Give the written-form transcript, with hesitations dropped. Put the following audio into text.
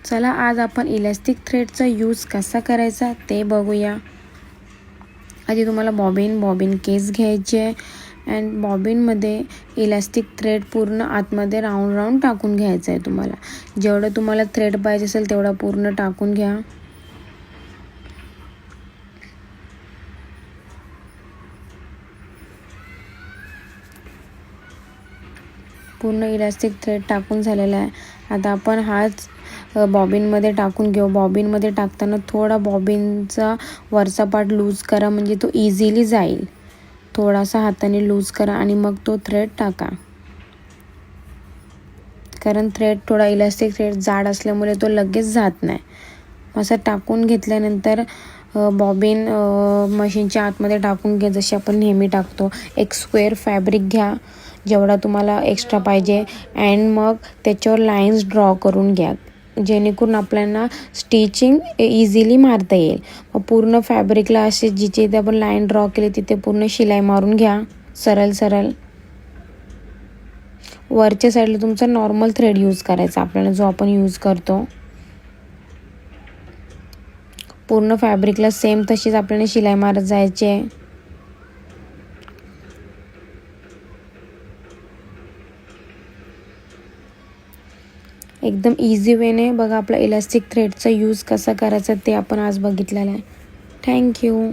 चला आज आपण इलास्टिक थ्रेडचा यूज कसा करायचा ते बघूया। आधी तुम्हाला बॉबिन केस घ्यायची आहे अँड बॉबिनमध्ये इलास्टिक थ्रेड पूर्ण आतमध्ये राऊंड टाकून घ्यायचं आहे। तुम्हाला जेवढं तुम्हाला थ्रेड पाहिजे असेल तेवढा पूर्ण टाकून घ्या। पूर्ण इलास्टिक थ्रेड टाकून झालेला आहे। आता आपण हाच बॉबिनमध्ये टाकून घेऊ। बॉबिनमध्ये टाकताना थोडा बॉबिनचा वरचा पार्ट लूज करा, म्हणजे तो इझिली जाईल। थोडासा हाताने लूज करा आणि मग तो थ्रेड टाका, कारण थ्रेड थोडा इलास्टिक थ्रेड जाड असल्यामुळे तो लगेच जात नाही। असं टाकून घेतल्यानंतर बॉबिन मशीनच्या आतमध्ये टाकून घ्या, जशी आपण नेहमी टाकतो। एक स्क्वेअर फॅब्रिक घ्या जेवढा तुम्हाला एक्स्ट्रा पाहिजे अँड मग त्याच्यावर लाईन्स ड्रॉ करून घ्या, जेणेकरून आपल्याला स्टिचिंग इझिली मारता येईल। मग पूर्ण फॅब्रिकला असे जिथे इथे आपण लाईन ड्रॉ केली तिथे पूर्ण शिलाई मारून घ्या सरळ। वरच्या साईडला तुमचा नॉर्मल थ्रेड यूज करायचा आपल्याला, जो आपण यूज करतो। पूर्ण फॅब्रिकला सेम तशीच आपल्याला शिलाई मारत जायची आहे। एकदम इझी वेने बघा आपला इलास्टिक थ्रेडचा यूज कसा करायचा ते आपण आज बघितलेलं आहे। थँक्यू।